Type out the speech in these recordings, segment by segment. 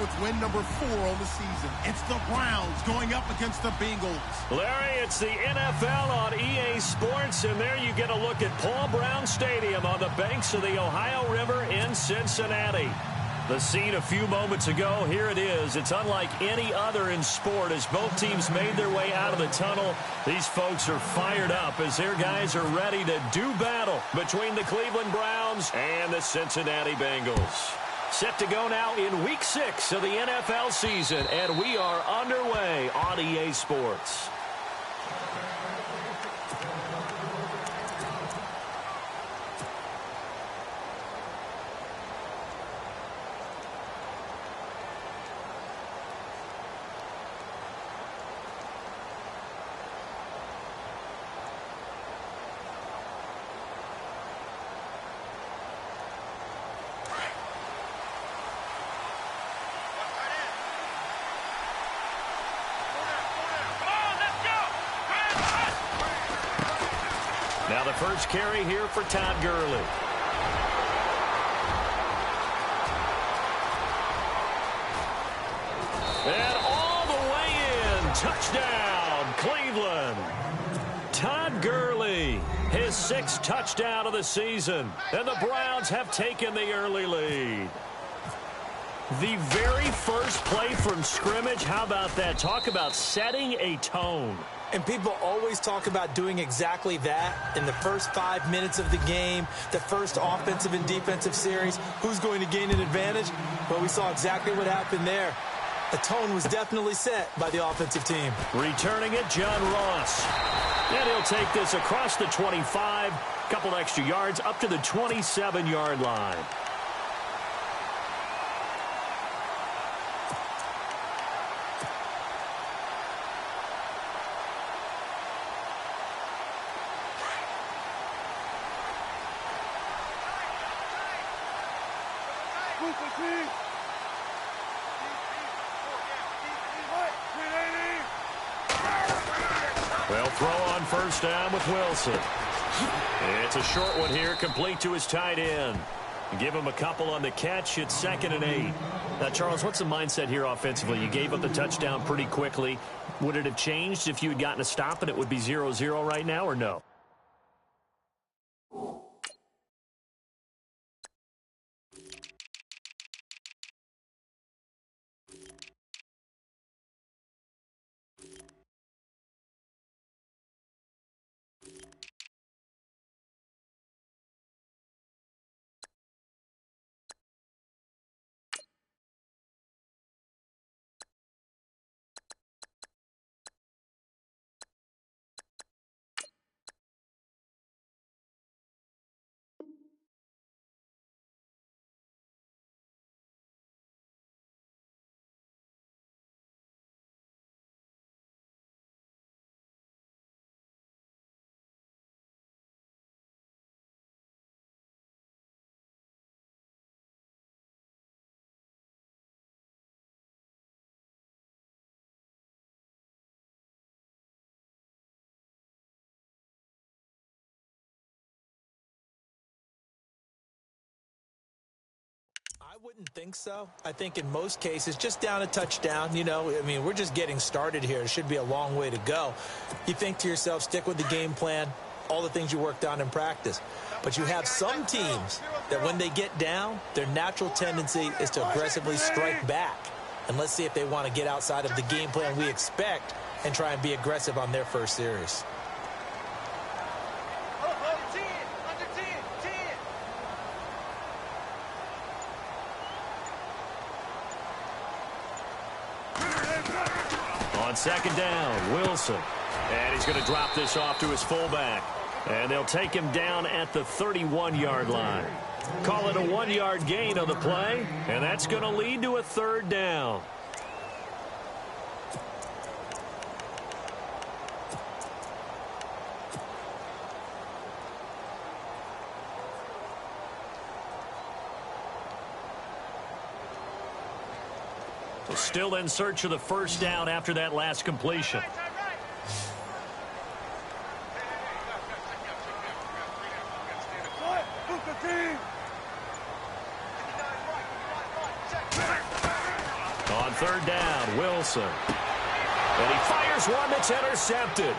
with win number 4 on the season. It's the Browns going up against the Bengals. Larry, it's the NFL on EA Sports, and there you get a look at Paul Brown Stadium on the banks of the Ohio River in Cincinnati. The scene a few moments ago, here it is. It's unlike any other in sport as both teams made their way out of the tunnel. These folks are fired up as their guys are ready to do battle between the Cleveland Browns and the Cincinnati Bengals. Set to go now in Week 6 of the NFL season, and we are underway on EA Sports. Now the first carry here for Todd Gurley. And all the way in. Touchdown, Cleveland. Todd Gurley, his 6th touchdown of the season. And the Browns have taken the early lead. The very first play from scrimmage, how about that? Talk about setting a tone. And people always talk about doing exactly that in the first 5 minutes of the game, the first offensive and defensive series. Who's going to gain an advantage? Well, we saw exactly what happened there. The tone was definitely set by the offensive team. Returning it, John Ross. And he'll take this across the 25, couple extra yards up to the 27-yard line. Well, throw on first down with Wilson. It's a short one here, complete to his tight end. Give him a couple on the catch. It's 2nd and 8. Now, Charles, what's the mindset here offensively? You gave up the touchdown pretty quickly. Would it have changed if you had gotten a stop and it would be 0-0 right now, or no? I wouldn't think so. I think in most cases, just down a touchdown, we're just getting started here. It should be a long way to go. You think to yourself, stick with the game plan, all the things you worked on in practice. But you have some teams that when they get down, their natural tendency is to aggressively strike back. And let's see if they want to get outside of the game plan we expect and try and be aggressive on their first series. On 2nd down, Wilson. And he's going to drop this off to his fullback. And they'll take him down at the 31-yard line. Call it a 1-yard gain on the play. And that's going to lead to a 3rd down. Still in search of the first down after that last completion. third down. Wilson. And he fires one that's intercepted.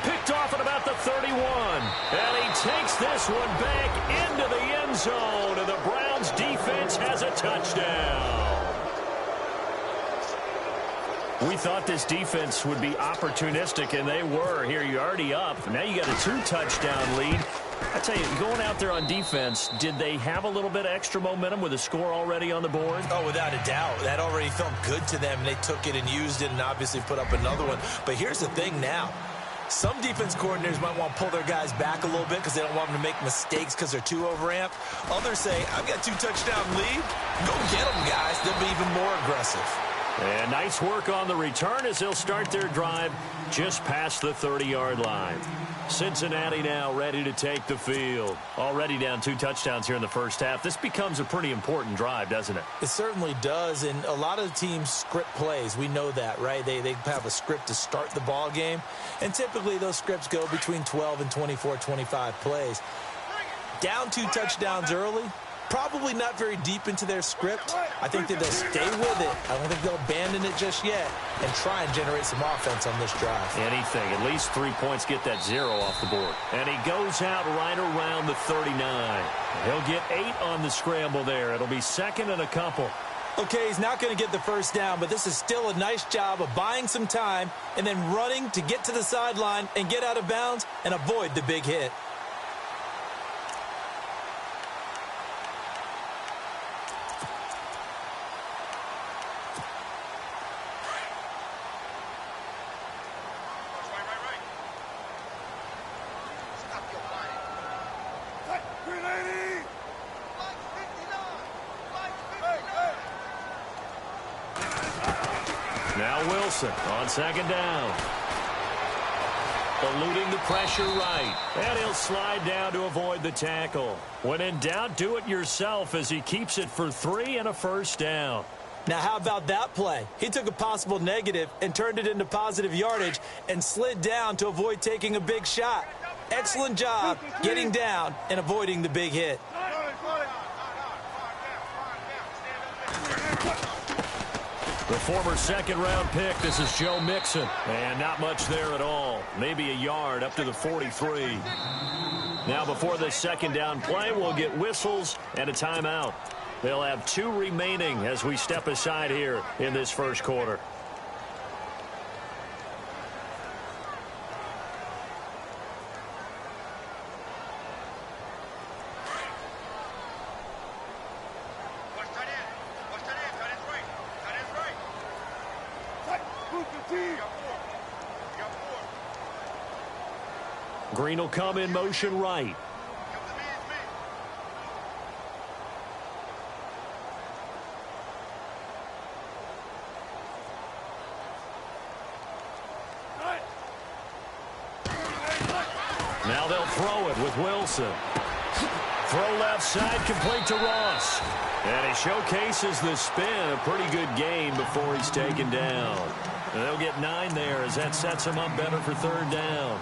Picked off at about the 31. And he takes this one back into the end zone. And the Browns defense has a touchdown. We thought this defense would be opportunistic, and they were. Here, you're already up. Now you got a 2-touchdown lead. I tell you, going out there on defense, did they have a little bit of extra momentum with a score already on the board? Oh, without a doubt. That already felt good to them. They took it and used it and obviously put up another one. But here's the thing now. Some defense coordinators might want to pull their guys back a little bit because they don't want them to make mistakes because they're too overamped. Others say, I've got 2-touchdown lead. Go get them, guys. They'll be even more aggressive. And nice work on the return as they'll start their drive just past the 30-yard line. Cincinnati now ready to take the field. Already down 2 touchdowns here in the first half. This becomes a pretty important drive, doesn't it? It certainly does, and a lot of teams script plays. We know that, right? They have a script to start the ball game, and typically those scripts go between 12 and 24, 25 plays. Down 2 touchdowns early, probably not very deep into their script. I think that they'll stay with it. I don't think they'll abandon it just yet and try and generate some offense on this drive. Anything. At least 3 points, get that 0 off the board. And he goes out right around the 39. He'll get 8 on the scramble there. It'll be second and a couple. Okay, he's not going to get the first down, but this is still a nice job of buying some time and then running to get to the sideline and get out of bounds and avoid the big hit. Now Wilson on second down. Eluding the pressure right. And he'll slide down to avoid the tackle. When in doubt, do it yourself as he keeps it for 3 and a first down. Now, how about that play? He took a possible negative and turned it into positive yardage and slid down to avoid taking a big shot. Excellent job getting down and avoiding the big hit. The former second-round pick, this is Joe Mixon. And not much there at all. Maybe a yard up to the 43. Now, before this second down play, we'll get whistles and a timeout. They'll have 2 remaining as we step aside here in this first quarter. Green will come in motion right. Now they'll throw it with Wilson. Throw left side, complete to Ross. And he showcases the spin. A pretty good gain before he's taken down. And they'll get 9 there as that sets him up better for third down.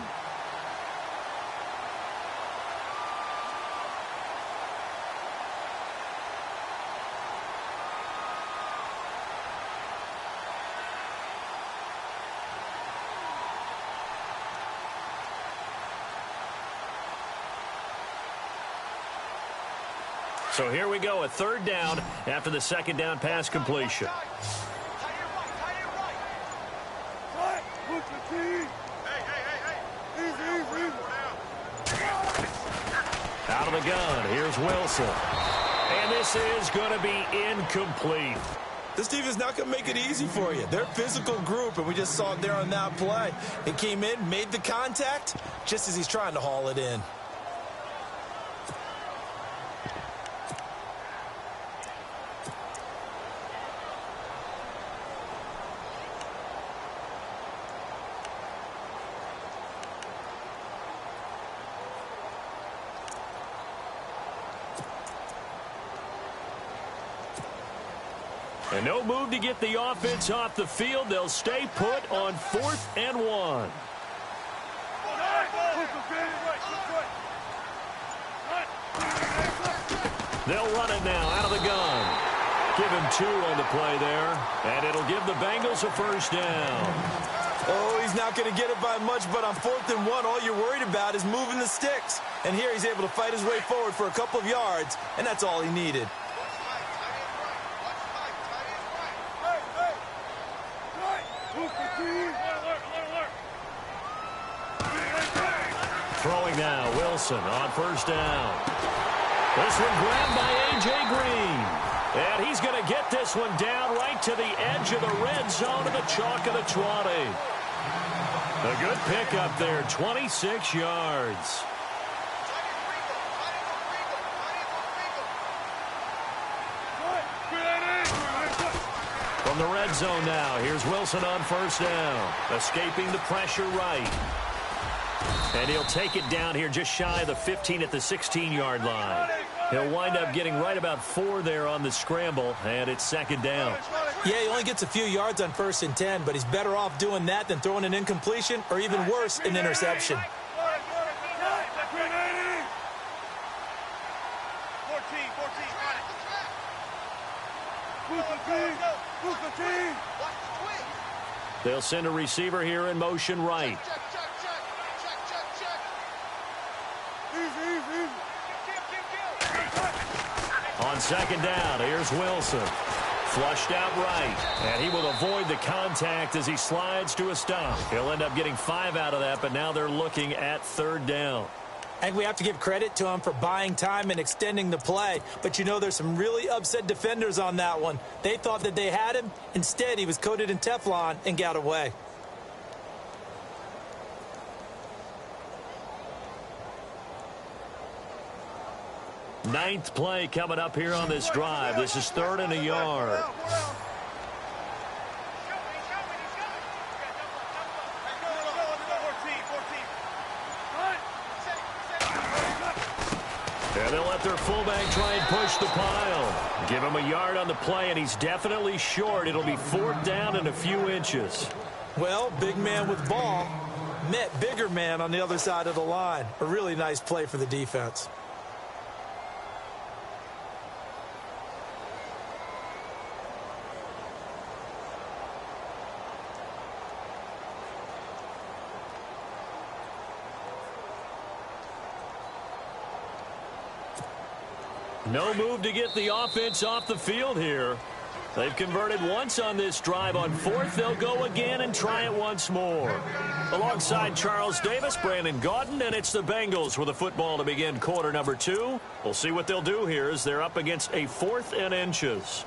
So here we go, a third down after the second down pass completion. Out of the gun, here's Wilson. And this is going to be incomplete. This team is not going to make it easy for you. They're a physical group, and we just saw it there on that play. It came in, made the contact, just as he's trying to haul it in. And no move to get the offense off the field. They'll stay put on 4th and 1. They'll run it now out of the gun. Give him 2 on the play there, and it'll give the Bengals a first down. Oh, he's not going to get it by much, but on 4th and 1, all you're worried about is moving the sticks. And here he's able to fight his way forward for a couple of yards, and that's all he needed. Throwing now, Wilson on first down. This one grabbed by A.J. Green. And he's going to get this one down right to the edge of the red zone of the chalk of the 20. A good pickup there, 26 yards. From the red zone now, here's Wilson on first down. Escaping the pressure right. And he'll take it down here just shy of the 15 at the 16-yard line. He'll wind up getting right about 4 there on the scramble, and it's second down. Yeah, he only gets a few yards on 1st and 10, but he's better off doing that than throwing an incompletion or even worse, an interception. They'll send a receiver here in motion right. On second down, here's Wilson. Flushed out right, and he will avoid the contact as he slides to a stop. He'll end up getting 5 out of that, but now they're looking at 3rd down. And we have to give credit to him for buying time and extending the play. But, you know, there's some really upset defenders on that one. They thought that they had him. Instead, he was coated in Teflon and got away. Ninth play coming up here on this drive. This is 3rd and a yard. And they'll let their fullback try and push the pile. Give him a yard on the play, and he's definitely short. It'll be 4th down and a few inches. Well, big man with ball met bigger man on the other side of the line. A really nice play for the defense. No move to get the offense off the field here. They've converted once on this drive. On 4th, they'll go again and try it once more. Alongside Charles Davis, Brandon Gaudin, and it's the Bengals with the football to begin quarter number 2. We'll see what they'll do here as they're up against a 4th and inches.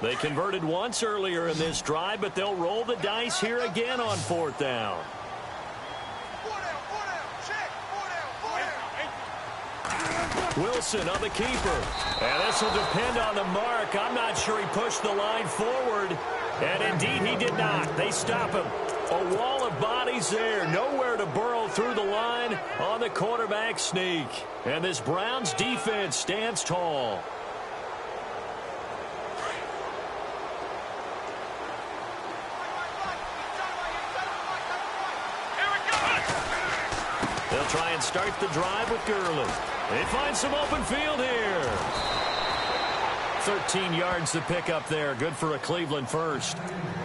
They converted once earlier in this drive, but they'll roll the dice here again on 4th down. Wilson on the keeper. And this will depend on the mark. I'm not sure he pushed the line forward. And indeed, he did not. They stop him. A wall of bodies there. Nowhere to burrow through the line on the quarterback sneak. And this Browns defense stands tall. They'll try and start the drive with Gurley. They find some open field here. 13 yards to pick up there. Good for a Cleveland first.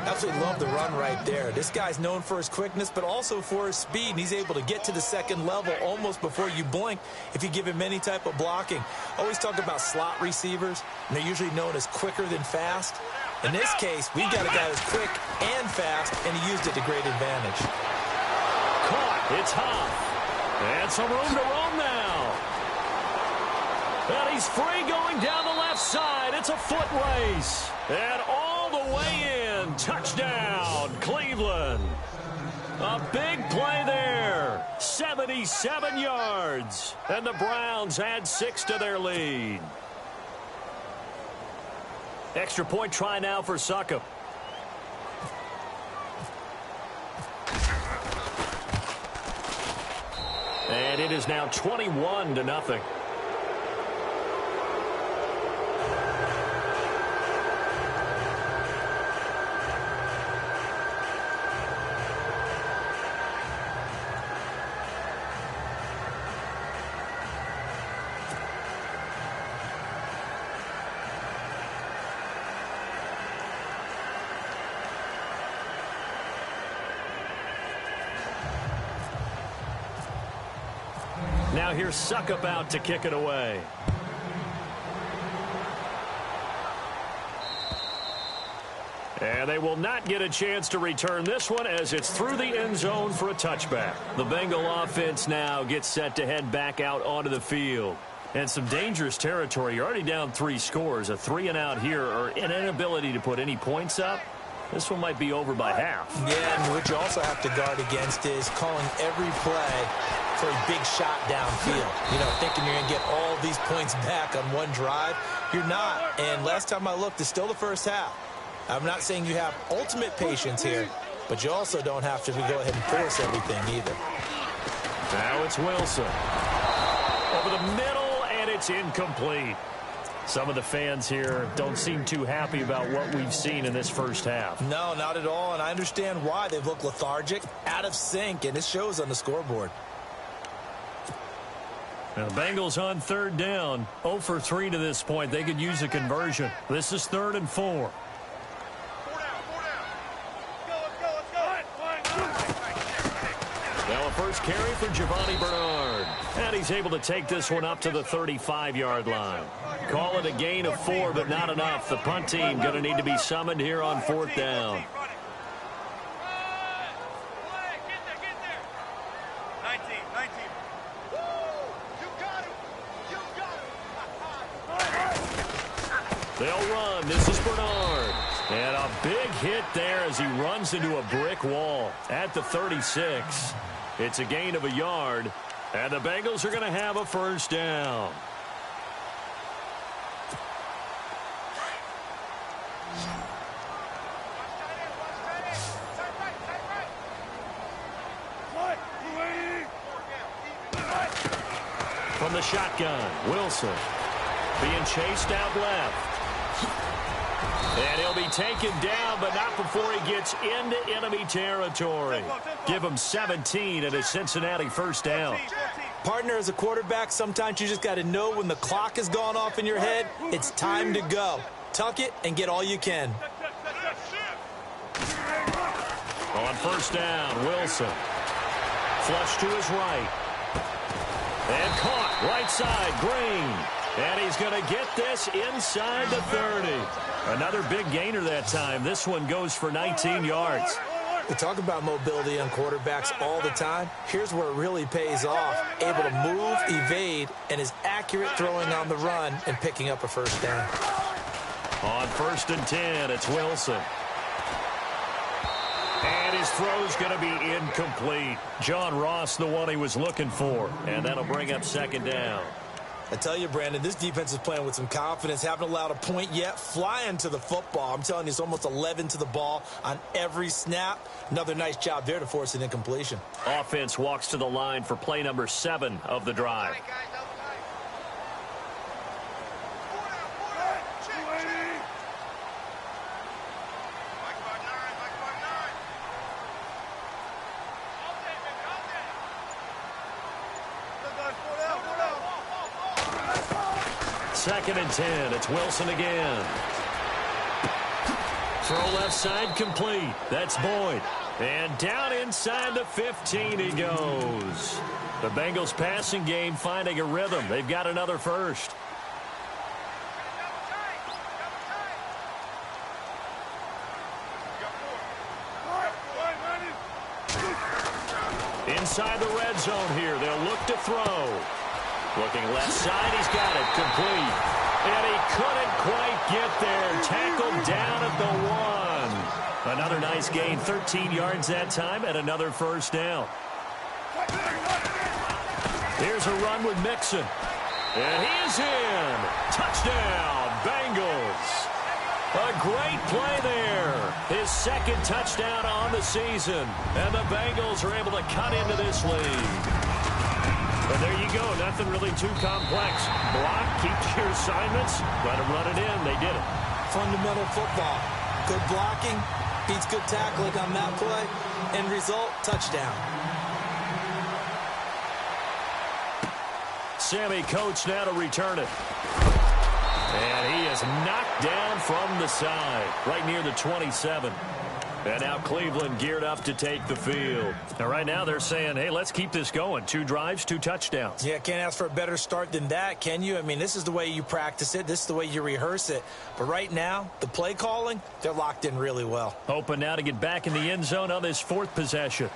Absolutely love the run right there. This guy's known for his quickness, but also for his speed. And he's able to get to the second level almost before you blink if you give him any type of blocking. Always talk about slot receivers, and they're usually known as quicker than fast. In this case, we've got a guy who's quick and fast, and he used it to great advantage. Caught. It's Huff. And some room to roam now. And he's free going down the left side. It's a foot race. And all the way in. Touchdown, Cleveland. A big play there. 77 yards. And the Browns add 6 to their lead. Extra point try now for Succop. And it is now 21-0. now here's Suckup out to kick it away. And they will not get a chance to return this one as it's through the end zone for a touchback. The Bengal offense now gets set to head back out onto the field. And some dangerous territory. You're already down 3 scores. A 3-and-out here or an inability to put any points up. This one might be over by half. Yeah, and what you also have to guard against is calling every play for a big shot downfield. You know, thinking you're going to get all these points back on one drive. You're not. And last time I looked, it's still the first half. I'm not saying you have ultimate patience here, but you also don't have to go ahead and force everything either. Now it's Wilson. Over the middle, and it's incomplete. Some of the fans here don't seem too happy about what we've seen in this first half. No, not at all, and I understand why. They've looked lethargic, out of sync, and it shows on the scoreboard. Now the Bengals on 3rd down. 0 for 3 to this point. They could use a conversion. This is 3rd and 4. Now a first carry for Giovanni Bernard. And he's able to take this one up to the 35-yard line. Call it a gain of 4, but not enough. The punt team going to need to be summoned here on 4th down. They'll run. This is Bernard. And a big hit there as he runs into a brick wall at the 36. It's a gain of a yard. And the Bengals are going to have a first down. From the shotgun, Wilson being chased out left. And he'll be taken down, but not before he gets into enemy territory. Give him 17 at a Cincinnati first down. Partner, as a quarterback, sometimes you just got to know when the clock has gone off in your head, it's time to go. Tuck it and get all you can. On first down, Wilson. Flush to his right. And caught right side, Green. And he's going to get this inside the 30. Another big gainer that time. This one goes for 19 yards. We talk about mobility on quarterbacks all the time. Here's where it really pays off. Able to move, evade, and is accurate throwing on the run and picking up a first down. On 1st and 10, it's Wilson. And his throw's going to be incomplete. John Ross, the one he was looking for. And that'll bring up 2nd down. I tell you, Brandon, this defense is playing with some confidence. Haven't allowed a point yet. Flying to the football. I'm telling you, it's almost 11 to the ball on every snap. Another nice job there to force an incompletion. Offense walks to the line for play number 7 of the drive. Second and 10. It's Wilson again. Throw left side complete. That's Boyd. And down inside the 15 he goes. The Bengals passing game finding a rhythm. They've got another first. Inside the red zone here. They'll look to throw. Looking left side, he's got it, complete. And he couldn't quite get there. Tackled down at the 1. Another nice gain, 13 yards that time, and another first down. Here's a run with Mixon. And he is in. Touchdown, Bengals. A great play there. His 2nd touchdown on the season. And the Bengals are able to cut into this lead. But there you go. Nothing really too complex. Block, keep your assignments, let them run it in. They did it. Fundamental football. Good blocking, beats good tackling on that play. End result, touchdown. Sammy Coates now to return it. And he is knocked down from the side, right near the 27. And now Cleveland geared up to take the field. Now, right now they're saying, hey, let's keep this going. 2 drives, 2 touchdowns. Yeah, can't ask for a better start than that, can you? I mean, this is the way you practice it. This is the way you rehearse it. But right now, the play calling, they're locked in really well. Hoping now to get back in the end zone on this 4th possession.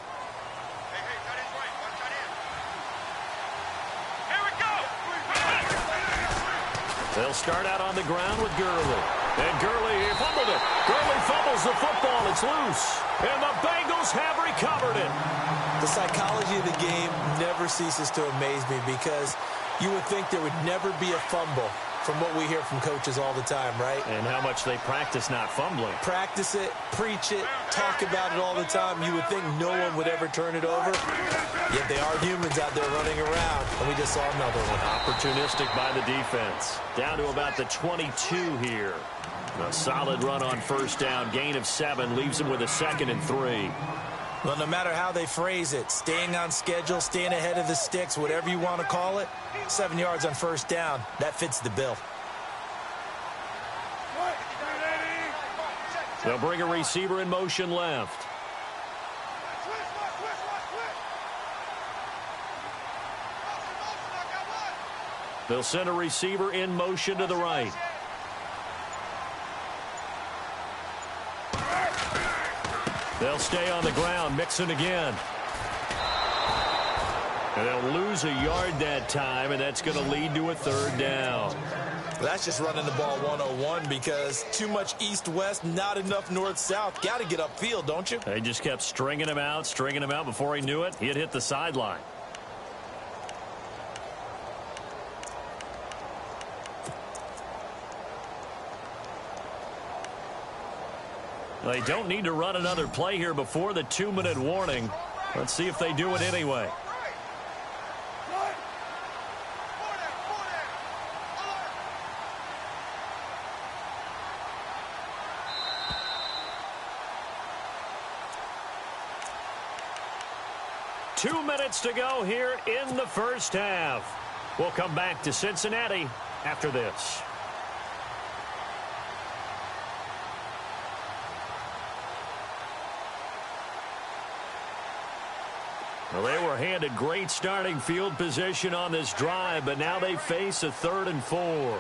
They'll start out on the ground with Gurley. And Gurley fumbled it. Gurley fumbles the football. It's loose. And the Bengals have recovered it. The psychology of the game never ceases to amaze me because you would think there would never be a fumble from what we hear from coaches all the time, right? And how much they practice not fumbling. Practice it, preach it, talk about it all the time. You would think no one would ever turn it over. Yet they are humans out there running around, and we just saw another one. Opportunistic by the defense. Down to about the 22 here. A solid run on first down. Gain of 7 leaves them with a 2nd and 3. Well, no matter how they phrase it, staying on schedule, staying ahead of the sticks, whatever you want to call it, 7 yards on first down, that fits the bill. They'll bring a receiver in motion left. They'll send a receiver in motion to the right. They'll stay on the ground, Mixon again. And they'll lose a yard that time, and that's going to lead to a 3rd down. That's just running the ball 101 because too much east-west, not enough north-south. Got to get upfield, don't you? They just kept stringing him out. Before he knew it, he had hit the sideline. They don't need to run another play here before the 2-minute warning. Let's see if they do it anyway. Two minutes to go here in the first half. We'll come back to Cincinnati after this. Well, they were handed great starting field position on this drive, but now they face a 3rd and 4.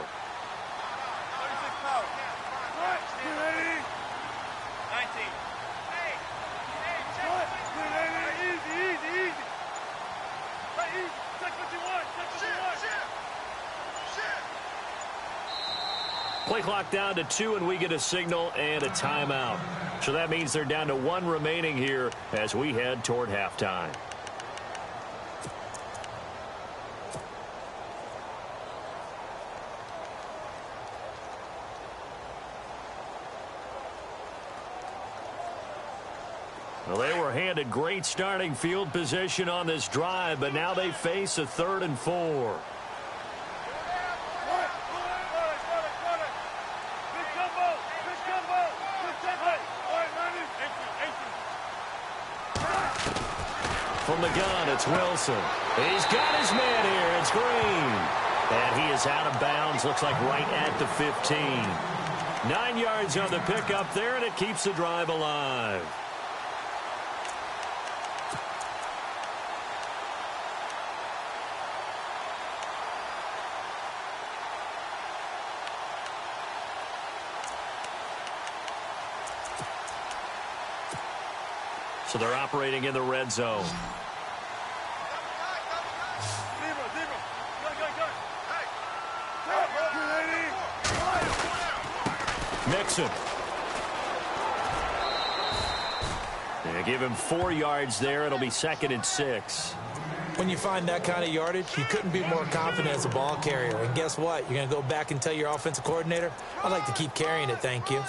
Play clock down to 2, and we get a signal and a timeout. So that means they're down to 1 remaining here as we head toward halftime. Well, they were handed great starting field position on this drive, but now they face a 3rd and 4. From the gun, it's Wilson. He's got his man here. It's Green. And he is out of bounds. Looks like right at the 15. 9 yards on the pickup there, and it keeps the drive alive. So they're operating in the red zone. Mixon. They give him 4 yards there. It'll be 2nd and 6. When you find that kind of yardage, you couldn't be more confident as a ball carrier. And guess what? You're going to go back and tell your offensive coordinator, I'd like to keep carrying it, thank you.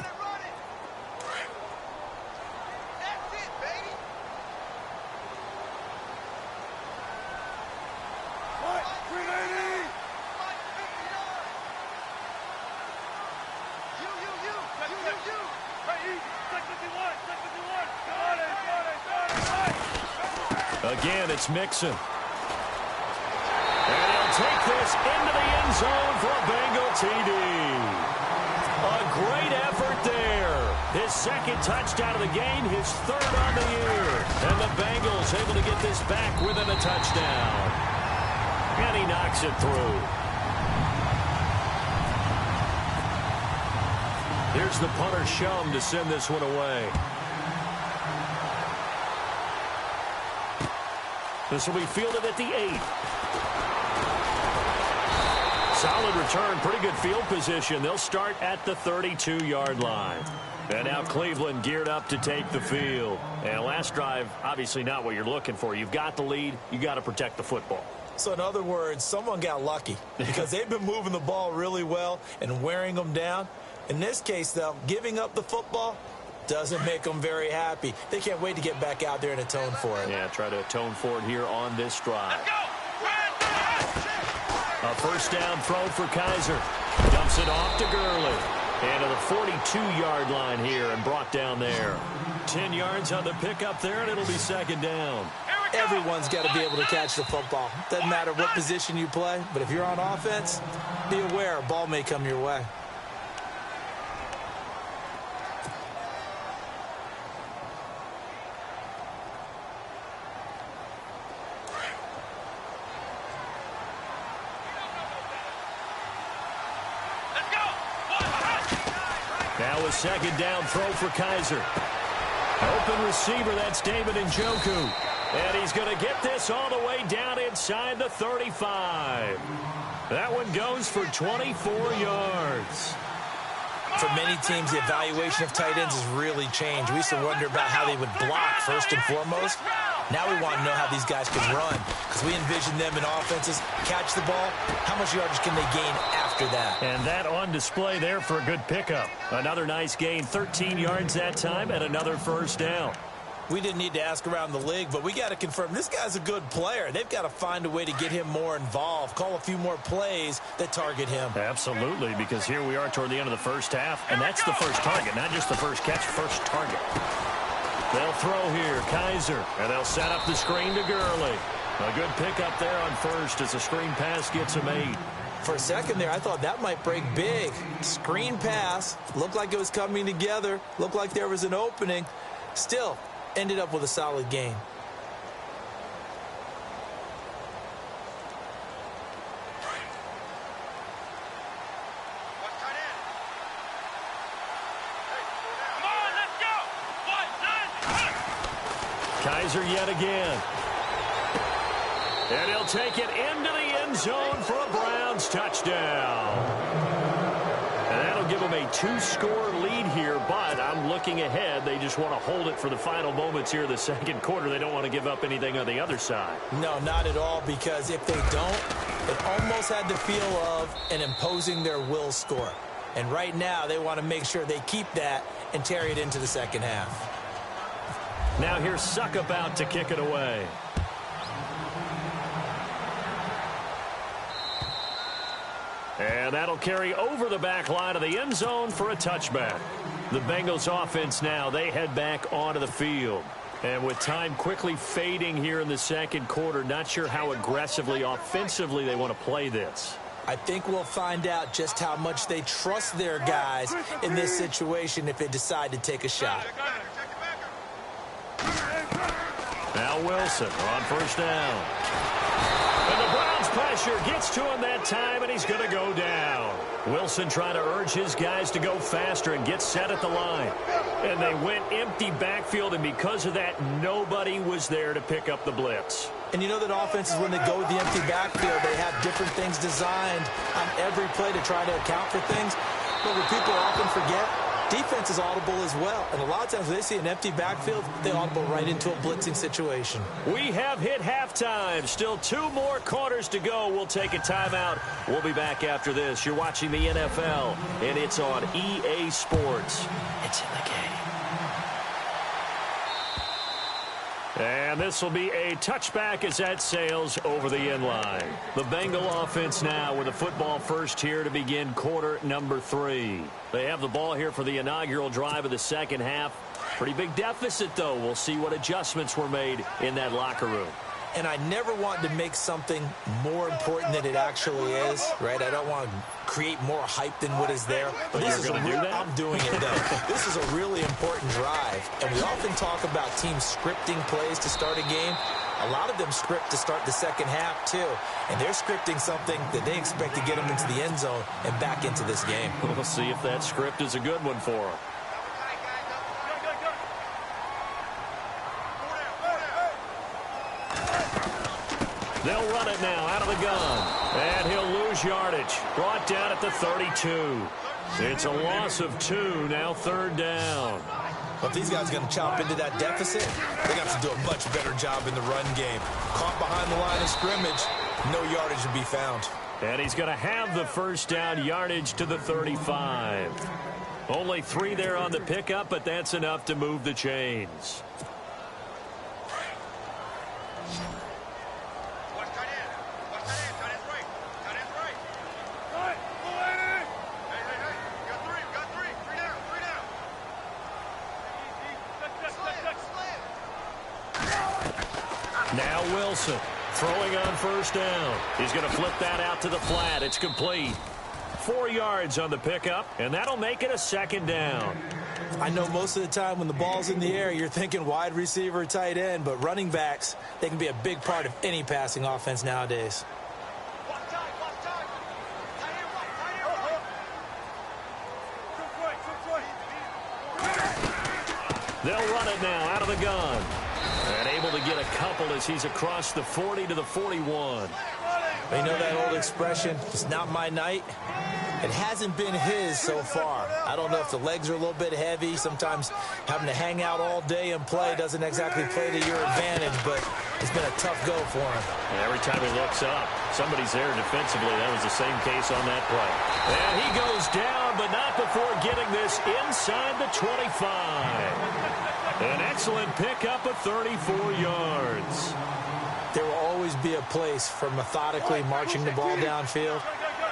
Again, it's Mixon. And he'll take this into the end zone for a Bengal TD. A great effort there. His second touchdown of the game, his third on the year. And the Bengals able to get this back within a touchdown. And he knocks it through. Here's the punter Shum to send this one away. This will be fielded at the 8. Solid return, pretty good field position. They'll start at the 32-yard line. And now Cleveland geared up to take the field. And last drive, obviously not what you're looking for. You've got the lead. You got to protect the football. So in other words, someone got lucky because they've been moving the ball really well and wearing them down. In this case, though, giving up the football doesn't make them very happy. They can't wait to get back out there and atone for it. Yeah, try to atone for it here on this drive. A first down throw for Kaiser. Dumps it off to Gurley. And to the 42-yard line here and brought down there. 10 yards on the pickup there, and it'll be second down. Everyone's got to be able to catch the football. Doesn't matter what position you play, but if you're on offense, be aware a ball may come your way. Now a second down throw for Kaiser. Open receiver, that's David Njoku. And he's going to get this all the way down inside the 35. That one goes for 24 yards. For many teams, the evaluation of tight ends has really changed. We used to wonder about how they would block first and foremost. Now we want to know how these guys can run because we envision them in offenses, catch the ball. How much yardage can they gain after that? And that on display there for a good pickup. Another nice gain, 13 yards that time, and another first down. We didn't need to ask around the league, but we got to confirm this guy's a good player. They've got to find a way to get him more involved, call a few more plays that target him. Absolutely, because here we are toward the end of the first half, and that's the first target, not just the first catch, first target. They'll throw here, Kaiser, and they'll set up the screen to Gurley. A good pickup there on first as the screen pass gets him 8. For a second there, I thought that might break big. Screen pass, looked like it was coming together, looked like there was an opening. Still, ended up with a solid gain. Kaiser yet again. And he'll take it into the end zone for a Browns touchdown. And that'll give them a 2-score lead here, but I'm looking ahead. They just want to hold it for the final moments here of the second quarter. They don't want to give up anything on the other side. No, not at all, because if they don't, it almost had the feel of an imposing their will score. And right now, they want to make sure they keep that and carry it into the second half. Now here's Suckup out to kick it away. And that'll carry over the back line of the end zone for a touchback. The Bengals offense now, they head back onto the field. And with time quickly fading here in the second quarter, not sure how aggressively, offensively they want to play this. I think we'll find out just how much they trust their guys in this situation if they decide to take a shot. Now Wilson on first down. And the Browns pressure gets to him that time, and he's going to go down. Wilson trying to urge his guys to go faster and get set at the line. And they went empty backfield, and because of that, nobody was there to pick up the blitz. And you know that offenses, when they go with the empty backfield, they have different things designed on every play to try to account for things. But what people often forget, defense is audible as well. And a lot of times when they see an empty backfield, they audible right into a blitzing situation. We have hit halftime. Still 2 more quarters to go. We'll take a timeout. We'll be back after this. You're watching the NFL, and it's on EA Sports. It's in the game. And this will be a touchback as that sails over the end line. The Bengal offense now with a football first here to begin quarter number 3. They have the ball here for the inaugural drive of the second half. Pretty big deficit, though. We'll see what adjustments were made in that locker room. and I never want to make something more important than it actually is, right? I don't want to create more hype than what is there. But this is a real, I'm doing it, though. This is a really important drive, and we often talk about teams scripting plays to start a game. A lot of them script to start the second half, too, and they're scripting something that they expect to get them into the end zone and back into this game. We'll see if that script is a good one for them. They'll run it now out of the gun. And he'll lose yardage. Brought down at the 32. It's a loss of 2, now third down. Well, if these guys are going to chop into that deficit, they're going to have to do a much better job in the run game. Caught behind the line of scrimmage, no yardage to be found. And he's going to have the first down yardage to the 35. Only 3 there on the pickup, but that's enough to move the chains. Now Wilson throwing on first down. He's going to flip that out to the flat. It's complete. 4 yards on the pickup, and that'll make it a second down. I know most of the time when the ball's in the air, you're thinking wide receiver, tight end, but running backs, they can be a big part of any passing offense nowadays. They'll run it now out of the gun. And able to get a couple as he's across the 40 to the 41. You know that old expression, it's not my night? It hasn't been his so far. I don't know if the legs are a little bit heavy. Sometimes having to hang out all day and play doesn't exactly play to your advantage, but it's been a tough go for him. And every time he looks up, somebody's there defensively. That was the same case on that play. And he goes down, but not before getting this inside the 25. An excellent pickup of 34 yards. There will always be a place for methodically marching the ball downfield.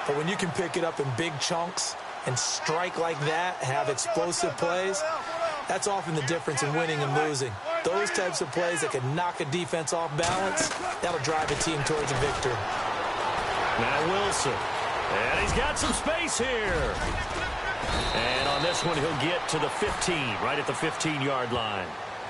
But when you can pick it up in big chunks and strike like that, have explosive plays, that's often the difference in winning and losing. Those types of plays that can knock a defense off balance, that'll drive a team towards a victory. Now Wilson. And he's got some space here. And on this one, he'll get to the 15, right at the 15-yard line.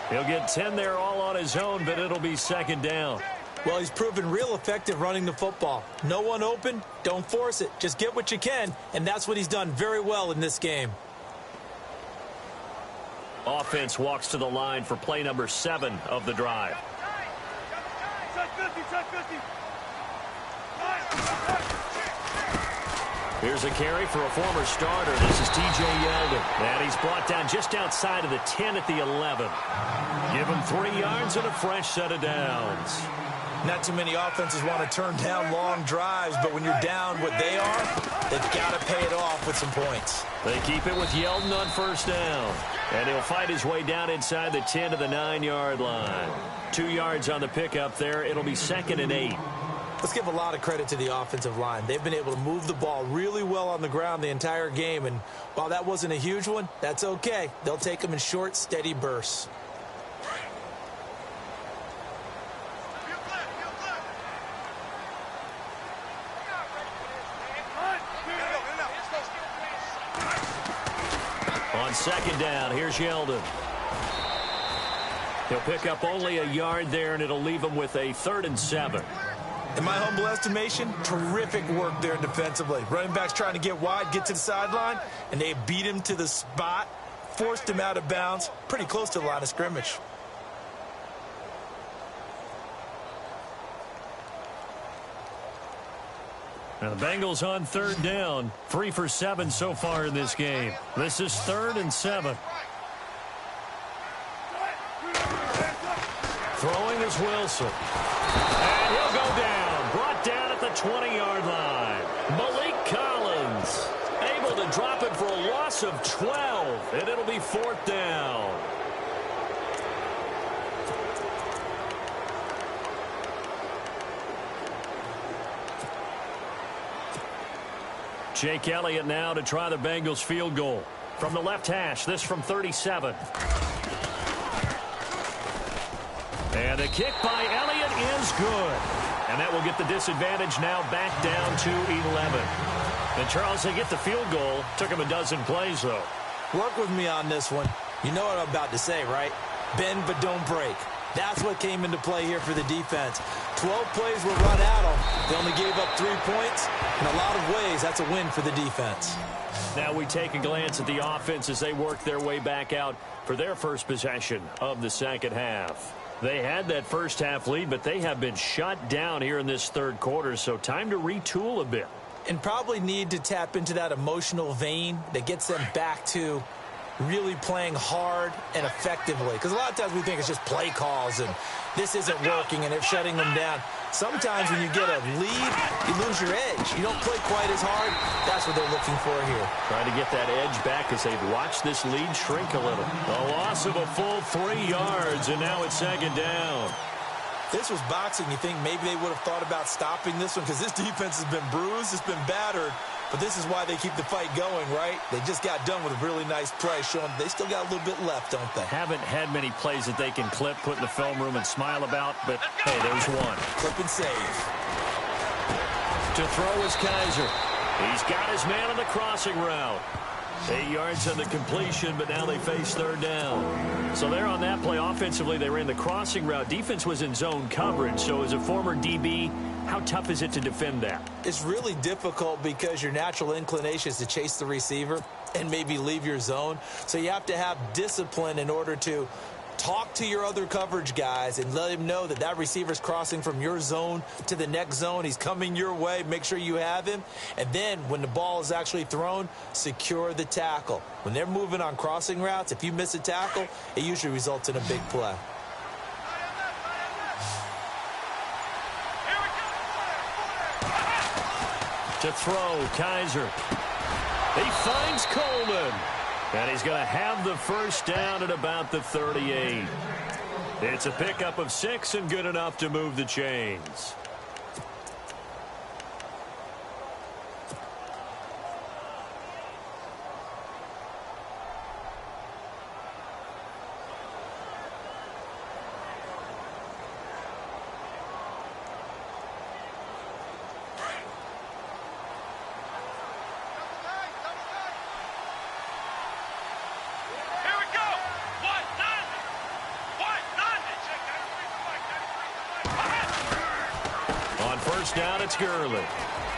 He'll get 10 there all on his own, but it'll be second down. Well, he's proven real effective running the football. No one open, don't force it. Just get what you can, and that's what he's done very well in this game. Offense walks to the line for play number 7 of the drive. Here's a carry for a former starter. This is T.J. Yeldon. And he's brought down just outside of the 10 at the 11. Give him 3 yards and a fresh set of downs. Not too many offenses want to turn down long drives, but when you're down what they are, they've got to pay it off with some points. They keep it with Yeldon on first down. And he'll fight his way down inside the 10 to the 9-yard line. 2 yards on the pickup there. It'll be 2nd and 8. Let's give a lot of credit to the offensive line. They've been able to move the ball really well on the ground the entire game, and while that wasn't a huge one, that's okay. They'll take them in short, steady bursts. On second down, here's Yeldon. He'll pick up only a yard there, and it'll leave him with a 3rd and 7. In my humble estimation, terrific work there defensively. Running backs trying to get wide, get to the sideline, and they beat him to the spot, forced him out of bounds, pretty close to the line of scrimmage. Now the Bengals on 3rd down, 3 for 7 so far in this game. This is 3rd and 7. Throwing is Wilson. And he'll go down. Brought down at the 20-yard line. Malik Collins able to drop it for a loss of 12. And it'll be 4th down. Jake Elliott now to try the Bengals field goal. From the left hash, this from 37. And the kick by Elliott is good. And that will get the disadvantage now back down to 11. And, Charles, they get the field goal. Took him a dozen plays, though. Work with me on this one. You know what I'm about to say, right? Bend but don't break. That's what came into play here for the defense. 12 plays were run at them. They only gave up 3 points. In a lot of ways, that's a win for the defense. Now we take a glance at the offense as they work their way back out for their first possession of the second half. They had that first half lead, but they have been shut down here in this third quarter, so time to retool a bit. And probably need to tap into that emotional vein that gets them back to really playing hard and effectively. Because a lot of times we think it's just play calls and this isn't working and it's shutting them down. Sometimes when you get a lead, you lose your edge. You don't play quite as hard. That's what they're looking for here. Trying to get that edge back as they've watched this lead shrink a little. A loss of a full 3 yards, and now it's second down. This was boxing. You think maybe they would have thought about stopping this one because this defense has been bruised, it's been battered, but this is why they keep the fight going, right? They just got done with a really nice play, showing they still got a little bit left, don't they? Haven't had many plays that they can clip, put in the film room, and smile about, but hey, there's one. Clip and save. To throw is Kaiser. He's got his man on the crossing route. 8 yards on the completion, but now they face third down. So they're on that play. Offensively, they ran the crossing route. Defense was in zone coverage. So as a former DB, how tough is it to defend that? It's really difficult because your natural inclination is to chase the receiver and maybe leave your zone. So you have to have discipline in order to talk to your other coverage guys and let him know that that receiver's crossing from your zone to the next zone. He's coming your way. Make sure you have him. And then when the ball is actually thrown, secure the tackle. When they're moving on crossing routes, if you miss a tackle, it usually results in a big play. To throw, Kaiser. He finds Coleman. And he's going to have the first down at about the 38. It's a pickup of 6 and good enough to move the chains. First down, it's Gurley.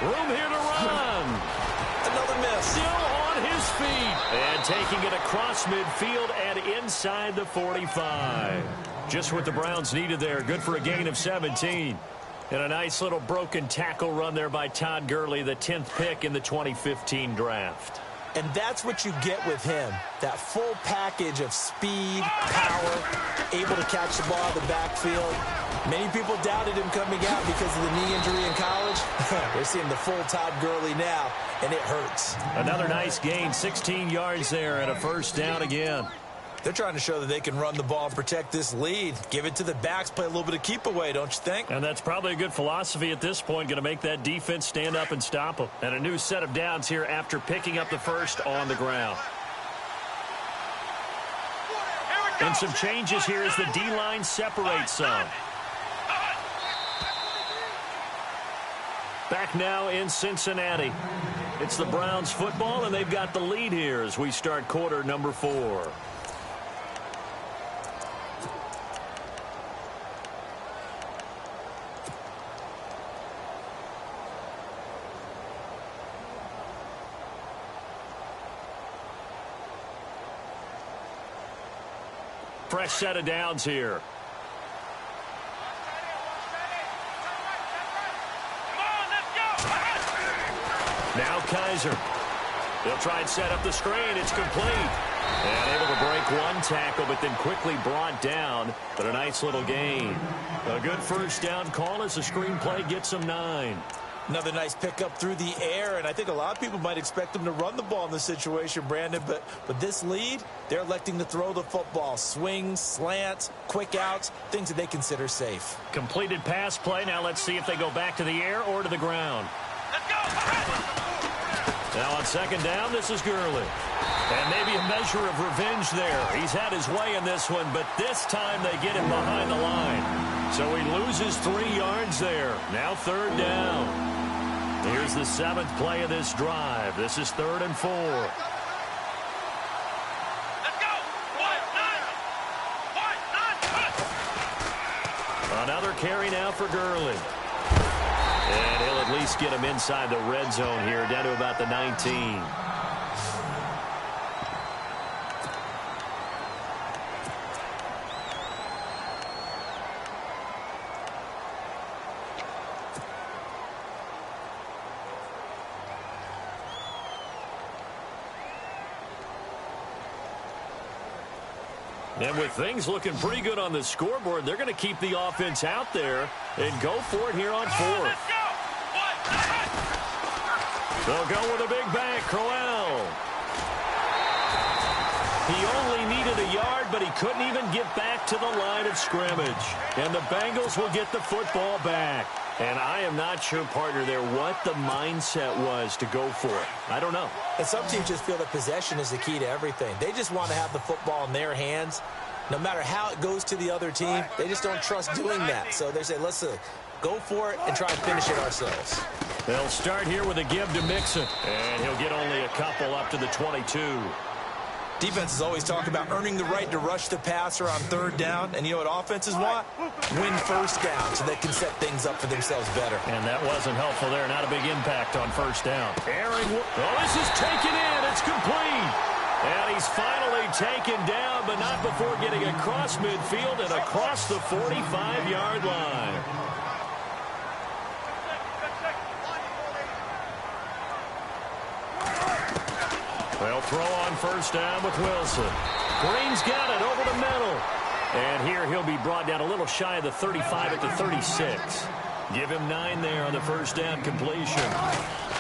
Room here to run. Another miss. Still on his feet. And taking it across midfield and inside the 45. Just what the Browns needed there. Good for a gain of 17. And a nice little broken tackle run there by Todd Gurley, the 10th pick in the 2015 draft. And that's what you get with him. That full package of speed, power, able to catch the ball out of the backfield. Many people doubted him coming out because of the knee injury in college. We're seeing the full Todd Gurley now, and it hurts. Another nice gain, 16 yards there and a first down again. They're trying to show that they can run the ball and protect this lead. Give it to the backs, play a little bit of keep away, don't you think? And that's probably a good philosophy at this point, going to make that defense stand up and stop them. And a new set of downs here after picking up the first on the ground. And some changes here as the D-line separates some. Back now in Cincinnati. It's the Browns football, and they've got the lead here as we start quarter number 4. Fresh set of downs here. Now Kaiser. They'll try and set up the screen. It's complete. And able to break one tackle, but then quickly brought down. But a nice little gain. A good first down call as the screen play gets them 9. Another nice pickup through the air, and I think a lot of people might expect them to run the ball in this situation, Brandon, but this lead, they're electing to throw the football. Swings, slants, quick outs, things that they consider safe. Completed pass play. Now let's see if they go back to the air or to the ground. Let's go! Now on second down, this is Gurley. And maybe a measure of revenge there. He's had his way in this one, but this time they get him behind the line. So he loses 3 yards there. Now third down. Here's the 7th play of this drive. This is 3rd and 4. Another carry now for Gurley. And he'll at least get him inside the red zone here, down to about the 19. And with things looking pretty good on the scoreboard, they're going to keep the offense out there and go for it here on 4th. They'll go with a big bank, Crowell. He only needed a yard, but he couldn't even get back to the line of scrimmage. And the Bengals will get the football back. And I am not sure, partner, there what the mindset was to go for it. I don't know. And some teams just feel that possession is the key to everything. They just want to have the football in their hands. No matter how it goes to the other team, they just don't trust doing that. So they say, let's go for it and try and finish it ourselves. They'll start here with a give to Mixon. And he'll get only a couple up to the 22. Defenses always talk about earning the right to rush the passer on third down. And you know what offenses want? Win first down so they can set things up for themselves better. And that wasn't helpful there. Not a big impact on first down. This is taken in. It's complete. And he's finally taken down, but not before getting across midfield and across the 45-yard line. They'll throw on first down with Wilson. Green's got it over the middle. And here he'll be brought down a little shy of the 35 at the 36. Give him 9 there on the first down completion.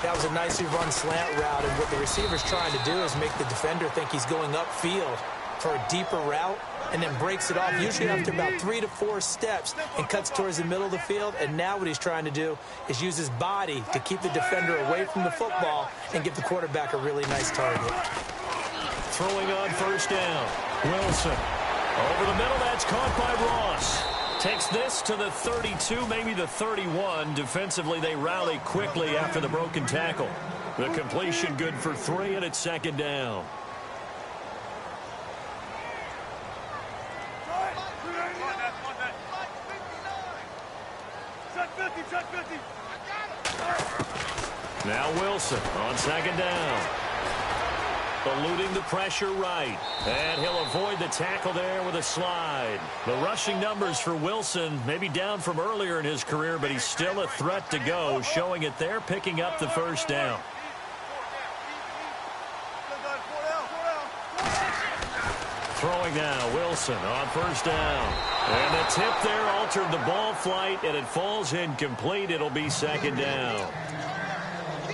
That was a nicely run slant route, and what the receiver's trying to do is make the defender think he's going upfield for a deeper route, and then breaks it off, usually after about 3 to 4 steps, and cuts towards the middle of the field. And now what he's trying to do is use his body to keep the defender away from the football and give the quarterback a really nice target. Throwing on first down. Wilson. Over the middle, that's caught by Ross. Takes this to the 32, maybe the 31. Defensively, they rally quickly after the broken tackle. The completion good for 3, and it's second down. Now Wilson on second down. Eluding the pressure right. And he'll avoid the tackle there with a slide. The rushing numbers for Wilson maybe down from earlier in his career, but he's still a threat to go, showing it there, picking up the first down. Throwing now, Wilson on first down. And the tip there altered the ball flight, and it falls incomplete. It'll be second down.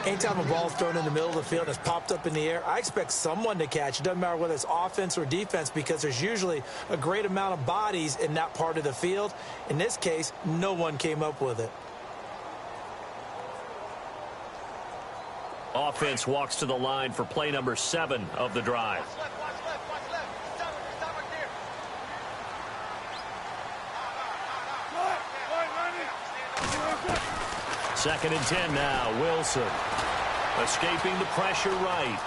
Anytime a ball is thrown in the middle of the field and it's popped up in the air, I expect someone to catch. It doesn't matter whether it's offense or defense, because there's usually a great amount of bodies in that part of the field. In this case, no one came up with it. Offense walks to the line for play number 7 of the drive. Second and 10 now. Wilson escaping the pressure right.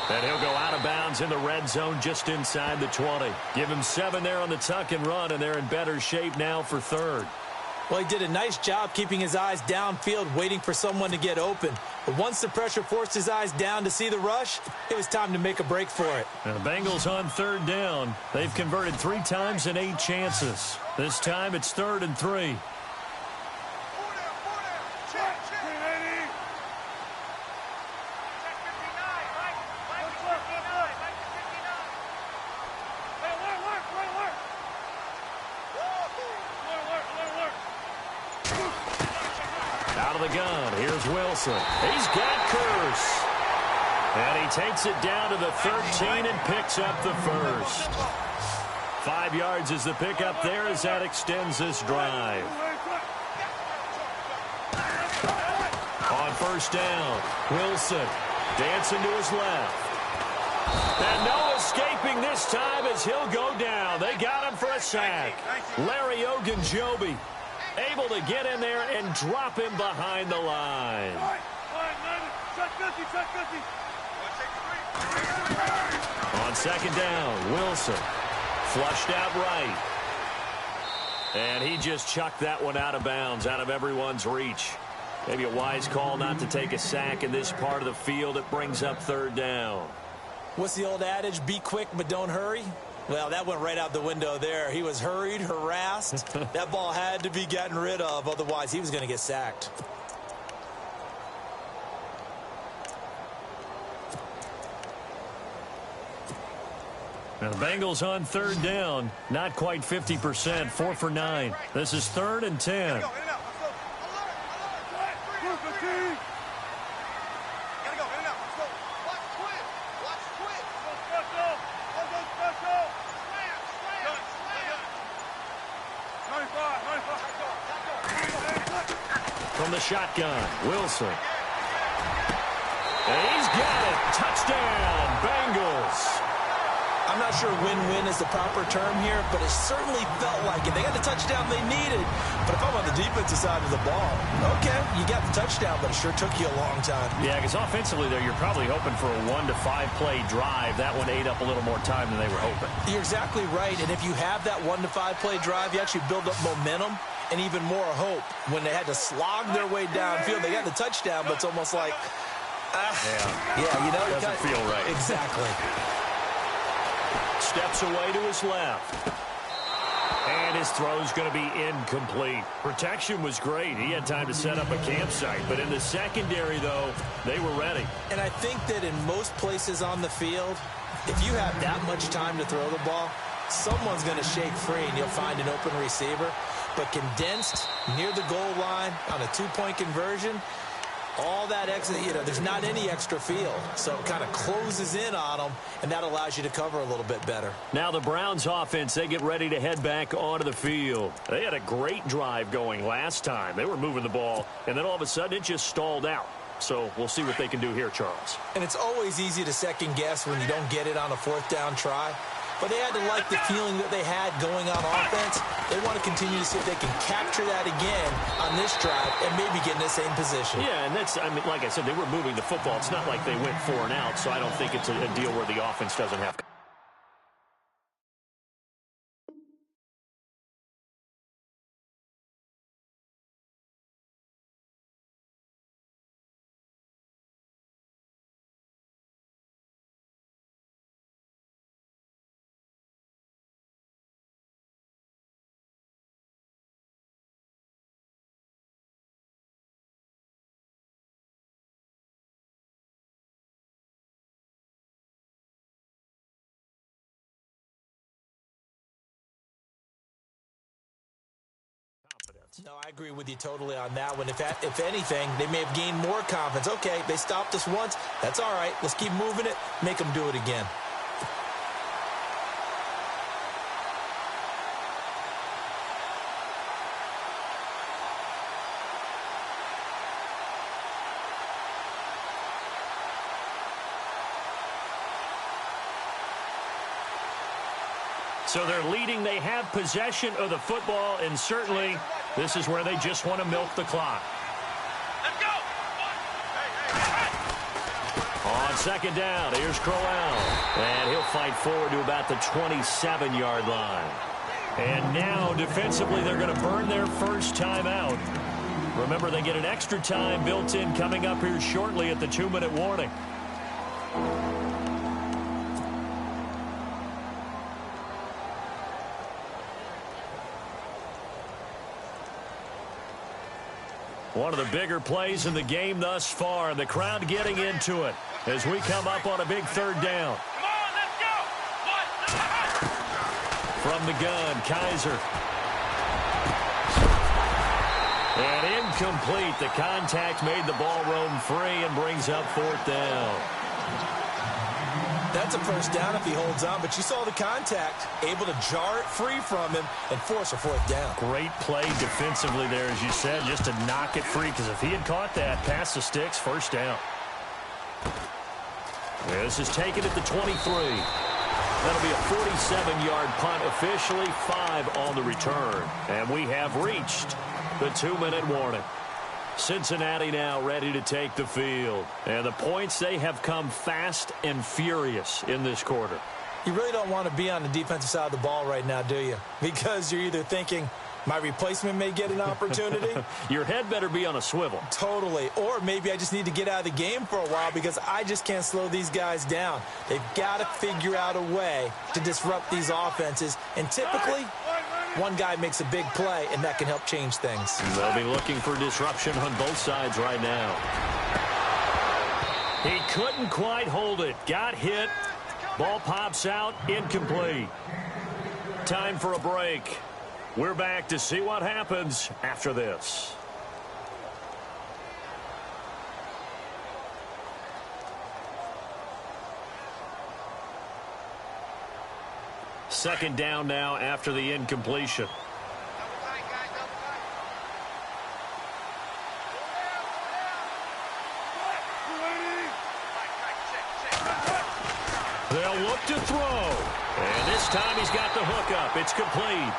And he'll go out of bounds in the red zone just inside the 20. Give him 7 there on the tuck and run, and they're in better shape now for third. Well, he did a nice job keeping his eyes downfield, waiting for someone to get open. But once the pressure forced his eyes down to see the rush, it was time to make a break for it. And the Bengals on third down. They've converted 3 times in 8 chances. This time it's 3rd and 3. Gun. Here's Wilson. He's got Curse. And he takes it down to the 13 and picks up the first. 5 yards is the pickup there as that extends this drive. On first down, Wilson Dancing to his left. And no escaping this time as he'll go down. They got him for a sack. Larry Ogunjobi able to get in there and drop him behind the line. On second down, Wilson flushed out right. And he just chucked that one out of bounds, out of everyone's reach. Maybe a wise call not to take a sack in this part of the field. It brings up third down. What's the old adage? Be quick, but don't hurry. Well, that went right out the window there. He was hurried, harassed. That ball had to be gotten rid of. Otherwise, he was going to get sacked. Now the Bengals on third down. Not quite 50%. 4 for 9. This is 3rd and 10. From the shotgun, Wilson. And he's got it. Touchdown, Bengals. I'm not sure win-win is the proper term here, but it certainly felt like it. They got the touchdown they needed. But if I'm on the defensive side of the ball, okay, you got the touchdown, but it sure took you a long time. Yeah, because offensively there, you're probably hoping for a 1 to 5 play drive. That one ate up a little more time than they were hoping. You're exactly right. And if you have that 1 to 5 play drive, you actually build up momentum and even more hope. When they had to slog their way downfield, they got the touchdown, but it's almost like, you know, it doesn't feel right. Exactly. Steps away to his left. And his throw's going to be incomplete. Protection was great. He had time to set up a campsite. But in the secondary, though, they were ready. And I think that in most places on the field, if you have that much time to throw the ball, someone's going to shake free and you'll find an open receiver. But condensed near the goal line on a 2-point conversion, all that extra, you know, there's not any extra field. So it kind of closes in on them, and that allows you to cover a little bit better. Now the Browns offense, they get ready to head back onto the field. They had a great drive going last time. They were moving the ball, and then all of a sudden it just stalled out. So we'll see what they can do here, Charles. And it's always easy to second guess when you don't get it on a 4th down try. But they had to like the feeling that they had going on offense. They want to continue to see if they can capture that again on this drive and maybe get in the same position. Yeah, and that's, I mean, like I said, they were moving the football. It's not like they went 4 and out, so I don't think it's a deal where the offense doesn't have. No, I agree with you totally on that one. If anything, they may have gained more confidence. Okay, they stopped us once. That's all right. Let's keep moving it. Make them do it again. So they're leading. They have possession of the football, and certainly this is where they just want to milk the clock. Let's go. On second down, here's Crowell. And he'll fight forward to about the 27-yard line. And now, defensively, they're going to burn their first time out. Remember, they get an extra time built in coming up here shortly at the 2-minute warning. One of the bigger plays in the game thus far, and the crowd getting into it as we come up on a big 3rd down. Come on, let's go. From the gun, Kaiser. And incomplete. The contact made the ball roam free and brings up 4th down. That's a first down if he holds on, but you saw the contact, able to jar it free from him and force a 4th down. Great play defensively there, as you said, just to knock it free, because if he had caught that, past the sticks, first down. This is taken at the 23. That'll be a 47-yard punt, officially 5 on the return. And we have reached the 2-minute warning. Cincinnati now ready to take the field. And the points, they have come fast and furious in this quarter. You really don't want to be on the defensive side of the ball right now, do you? Because you're either thinking, my replacement may get an opportunity. Your head better be on a swivel. Totally. Or maybe I just need to get out of the game for a while because I just can't slow these guys down. They've got to figure out a way to disrupt these offenses. And typically, one guy makes a big play, and that can help change things. They'll be looking for disruption on both sides right now. He couldn't quite hold it. Got hit. Ball pops out. Incomplete. Time for a break. We're back to see what happens after this. Second down now after the incompletion. They'll look to throw. And this time he's got the hook up. It's complete.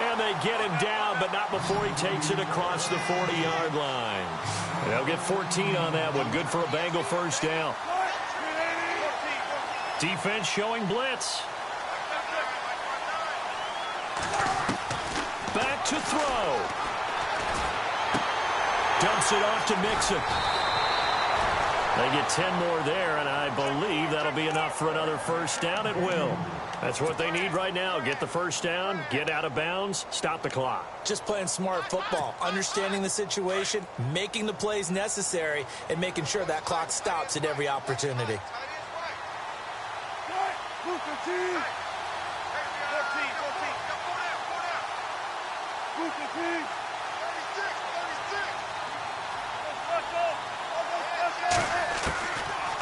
And they get him down, but not before he takes it across the 40-yard line. They'll get 14 on that one. Good for a Bengal first down. Defense showing blitz. Back to throw. Dumps it off to Mixon. They get 10 more there, and I believe that'll be enough for another first down. It will. That's what they need right now. Get the first down, get out of bounds, stop the clock. Just playing smart football, understanding the situation, making the plays necessary, and making sure that clock stops at every opportunity.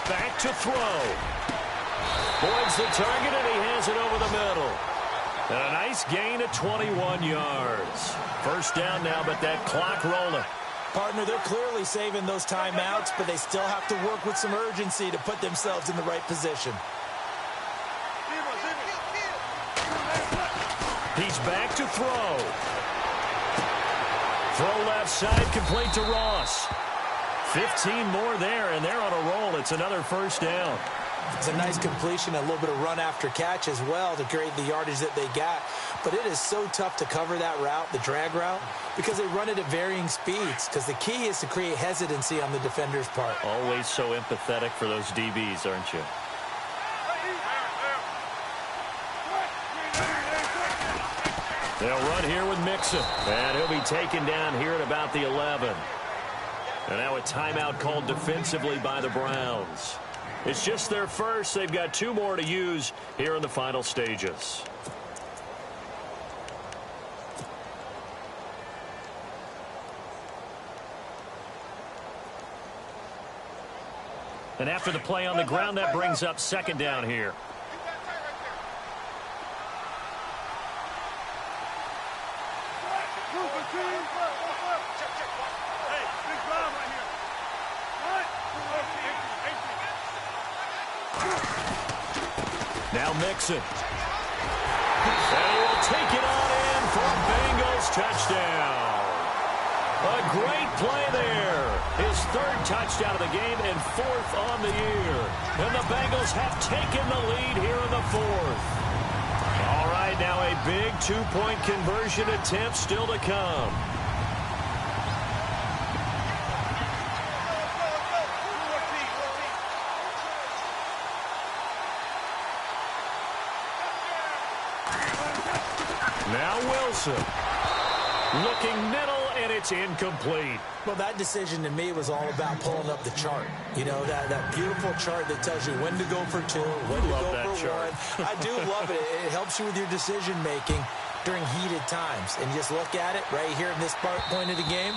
Back to throw. Boyd's the target, and he has it over the middle. And a nice gain of 21 yards. First down now, but that clock rolling. Partner, they're clearly saving those timeouts, but they still have to work with some urgency to put themselves in the right position. He's back to throw. Throw left side, complete to Ross. 15 more there, and they're on a roll. It's another first down. It's a nice completion, a little bit of run after catch as well to create the yardage that they got. But it is so tough to cover that route, the drag route, because they run it at varying speeds. Because the key is to create hesitancy on the defender's part. Always so empathetic for those DBs, aren't you? They'll run here with Mixon. And he'll be taken down here at about the 11. And now a timeout called defensively by the Browns. It's just their first. They've got 2 more to use here in the final stages. And after the play on the ground, that brings up second down here. Now Mixon. And he will take it on in for a Bengals touchdown. A great play there. His 3rd touchdown of the game and 4th on the year. And the Bengals have taken the lead here in the 4th. All right, now a big 2-point conversion attempt still to come. Now Wilson. Looking middle, and it's incomplete. Well, that decision to me was all about pulling up the chart. You know, that beautiful chart that tells you when to go for 2, when to go for 1. I do love it. It helps you with your decision-making during heated times. And you just look at it right here in this point of the game.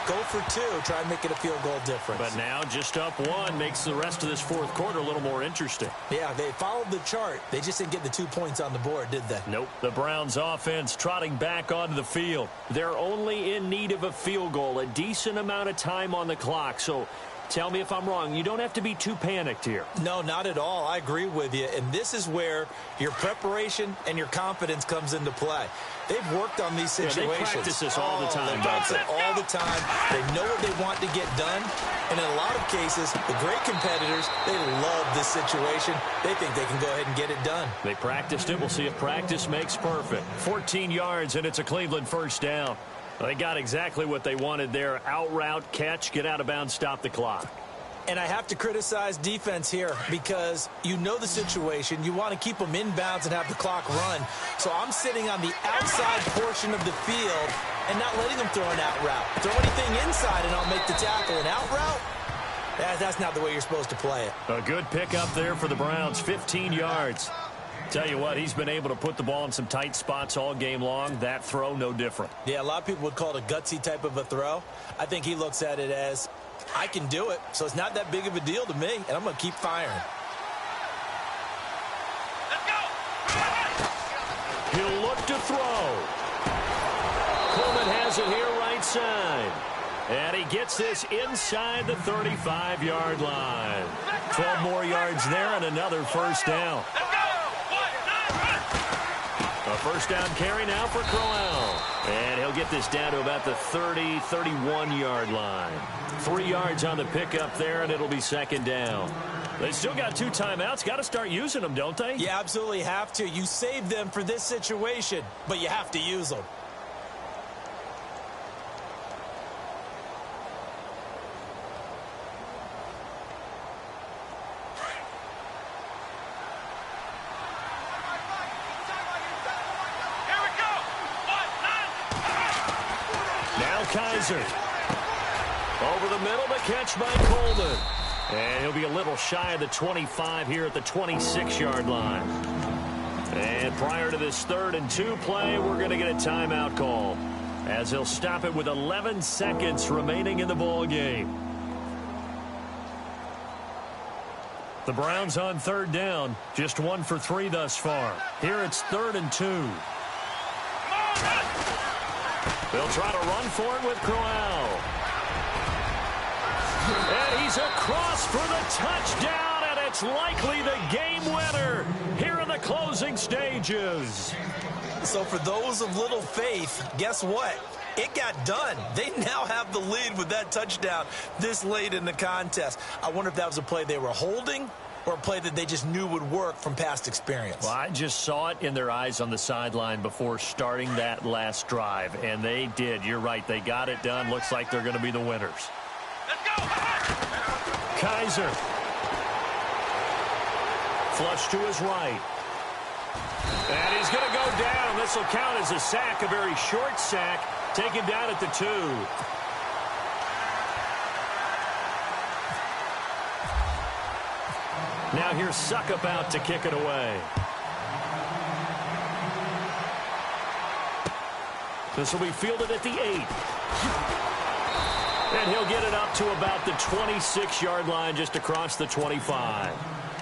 Go for 2. Try and make it a field goal difference. But now just up 1 makes the rest of this 4th quarter a little more interesting. Yeah, they followed the chart. They just didn't get the 2 points on the board, did they? Nope. The Browns offense trotting back onto the field. They're only in need of a field goal, a decent amount of time on the clock. So Tell me if I'm wrong. You don't have to be too panicked here. No, not at all. I agree with you. And this is where your preparation and your confidence comes into play. They've worked on these situations. Yeah, they practice this all the time. They practice it all the time. They know what they want to get done. And in a lot of cases, the great competitors, they love this situation. They think they can go ahead and get it done. They practiced it. We'll see if practice makes perfect. 14 yards, and it's a Cleveland first down. They got exactly what they wanted there. Out route, catch, get out of bounds, stop the clock. And I have to criticize defense here because you know the situation. You want to keep them inbounds and have the clock run. So I'm sitting on the outside portion of the field and not letting them throw an out route. Throw anything inside and I'll make the tackle. An out route? That's not the way you're supposed to play it. A good pickup there for the Browns, 15 yards. Tell you what, he's been able to put the ball in some tight spots all game long. That throw, no different. Yeah, a lot of people would call it a gutsy type of a throw. I think he looks at it as, I can do it, so it's not that big of a deal to me, and I'm going to keep firing. Let's go! He'll look to throw. Coleman has it here right side. And he gets this inside the 35-yard line. 12 more yards there and another first down. Let's go! A first down carry now for Crowell. And he'll get this down to about the 30, 31-yard line. 3 yards on the pickup there, and it'll be second down. They still got 2 timeouts. Got to start using them, don't they? You absolutely have to. You save them for this situation, but you have to use them. Kaiser. Over the middle, the catch by Coleman. And he'll be a little shy of the 25 here at the 26-yard line. And prior to this 3rd and 2 play, we're going to get a timeout call, as he'll stop it with 11 seconds remaining in the ball game. The Browns on 3rd down, just 1 for 3 thus far. Here it's 3rd and 2. They'll try to run for it with Crowell. And he's across for the touchdown, and it's likely the game winner here in the closing stages. So for those of little faith, guess what? It got done. They now have the lead with that touchdown this late in the contest. I wonder if that was a play they were holding or a play that they just knew would work from past experience. Well, I just saw it in their eyes on the sideline before starting that last drive, and they did. You're right. They got it done. Looks like they're going to be the winners. Let's go! Kaiser. Flush to his right. And he's going to go down. This will count as a sack, a very short sack. Taken down at the 2. Now here's Suckup out to kick it away. This will be fielded at the 8. And he'll get it up to about the 26-yard line, just across the 25.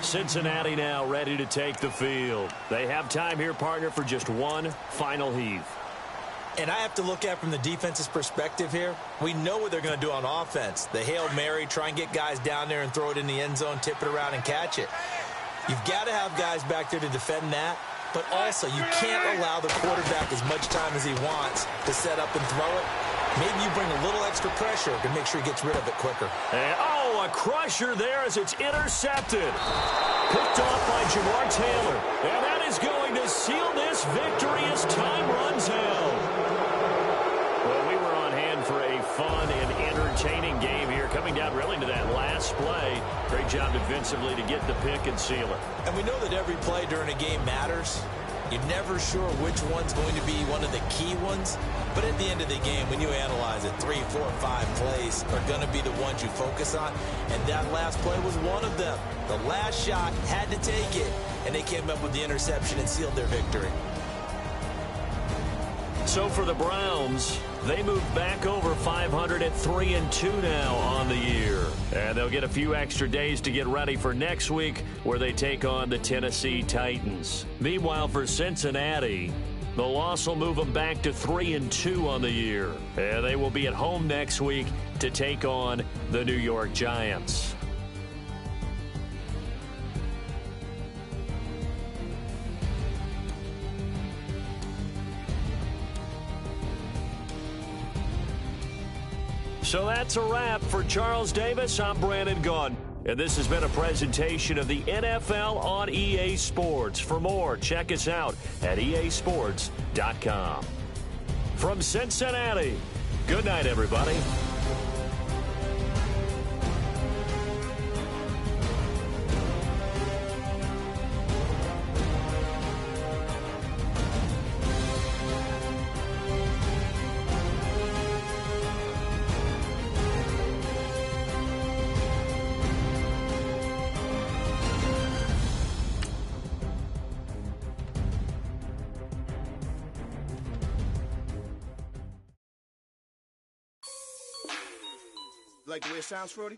Cincinnati now ready to take the field. They have time here, partner, for just one final heave. And I have to look at from the defense's perspective here. We know what they're going to do on offense. The Hail Mary, try and get guys down there and throw it in the end zone, tip it around and catch it. You've got to have guys back there to defend that. But also, you can't allow the quarterback as much time as he wants to set up and throw it. Maybe you bring a little extra pressure to make sure he gets rid of it quicker. And, a crusher there as it's intercepted. Picked off by Jamar Taylor. And that is going to seal this victory as time runs out. Well, we were on hand for a fun and entertaining game here, coming down really to that last play. Great job defensively to get the pick and seal it. And we know that every play during a game matters. You're never sure which one's going to be one of the key ones. But at the end of the game, when you analyze it, 3, 4, 5 plays are going to be the ones you focus on. And that last play was one of them. The last shot had to take it. And they came up with the interception and sealed their victory. So for the Browns, they move back over 500 at 3-2 now on the year. And they'll get a few extra days to get ready for next week, where they take on the Tennessee Titans. Meanwhile, for Cincinnati, The loss will move them back to 3-2 on the year. And they will be at home next week to take on the New York Giants. So that's a wrap. For Charles Davis, I'm Brandon Gaudin. And this has been a presentation of the NFL on EA Sports. For more, check us out at easports.com. From Cincinnati, good night, everybody. Like the way it sounds, Frody?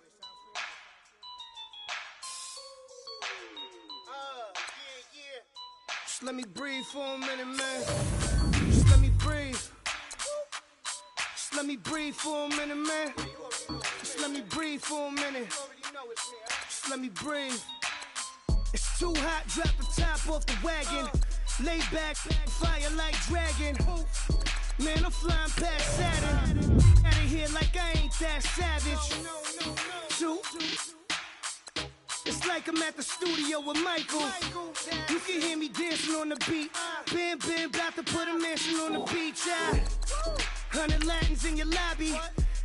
Just let me breathe for a minute, man. Just let me breathe. Just let me breathe for a minute, man. Just let me breathe for a minute. Just let me breathe. It's too hot, drop the top off the wagon. Lay back, fire like dragon. Man, I'm flying past Saturn. Out of here like I ain't that savage. Two. It's like I'm at the studio with Michael. You can hear me dancing on the beat. Bam, bam, about to put a mansion on the beach. 100 Latins in your lobby.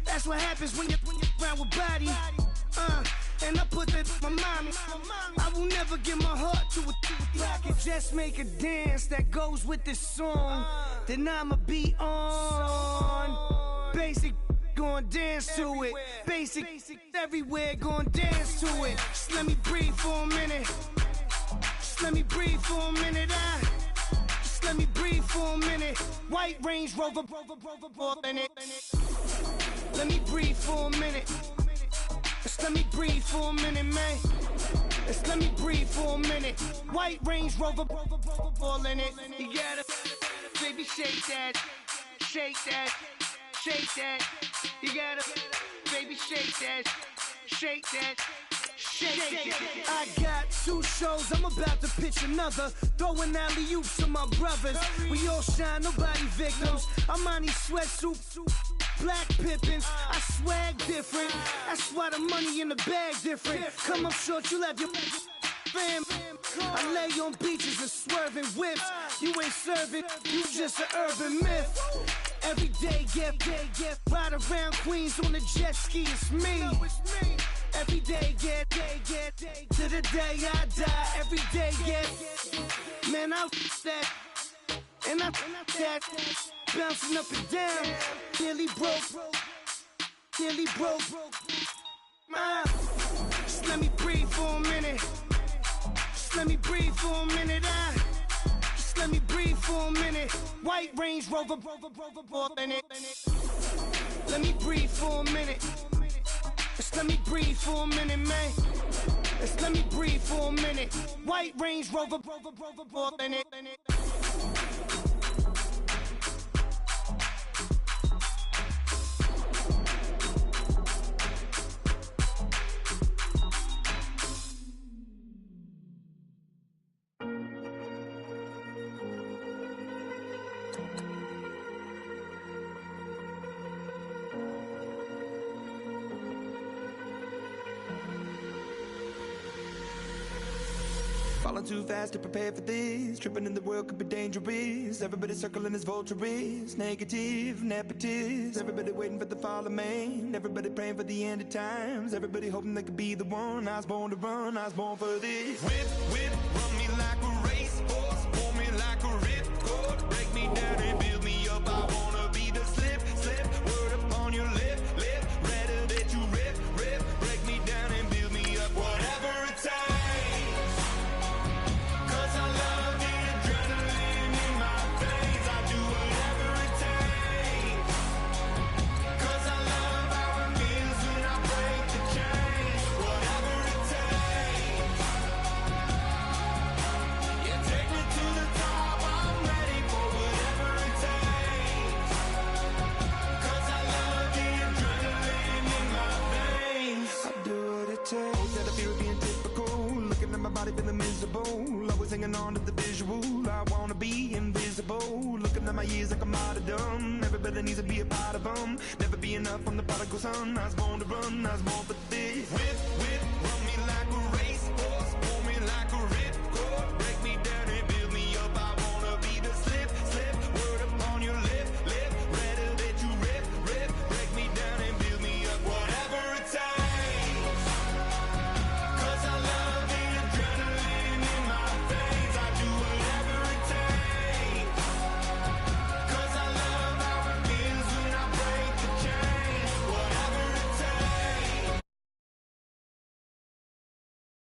That's what happens when you're around with body. And I put that in my mommy. I will never give my heart to a I can just make a dance that goes with this song. Then I'ma be on. Basic, gon' dance to it. Basic, everywhere, gon' dance to it. Just let me breathe for a minute. Just let me breathe for a minute. Just let me breathe for a minute. White Range Rover, in it. Let me breathe for a minute. Just let me breathe for a minute, man. Just let me breathe for a minute. White Range Rover, all in it. You gotta, baby, shake that, shake that, shake that. You gotta, baby, shake that, shake that. Shake. I got 2 shows, I'm about to pitch another. Throwing alley-oops to my brothers. We all shine, nobody victims. I'm on these sweatsuits. Black Pippins, I swag different. That's why the money in the bag different. Come up short, you'll have your fam. I lay on beaches and swerving whips. You ain't serving, you just an urban myth. Every day, get ride around Queens on a jet ski, it's me. Every day, get to the day I die. Every day, get, man, I that. And I that, bouncing up and down, nearly broke. Just let me breathe for a minute. Just let me breathe for a minute. Just let me breathe for a minute. White Range Rover, in it. Let me breathe for a minute. Just let me breathe for a minute, man. Just let me breathe for a minute. White Range Rover, in it. Falling too fast to prepare for this. Tripping in the world could be dangerous. Everybody circling as vultures. Negative, nepotist. Everybody waiting for the fall of man. Everybody praying for the end of times. Everybody hoping they could be the one. I was born to run, I was born for this. Whip, run me like a racehorse. Pull me like a ripcord. Break me down and build me up. I wanna be the slip. Word upon your lip. Rather that you rip. Break me down and build me up. Whatever it takes. Living out my years like a martyrdom. Everybody needs to be a part of them. Never be enough, I'm the prodigal son. I was born to run, I was born for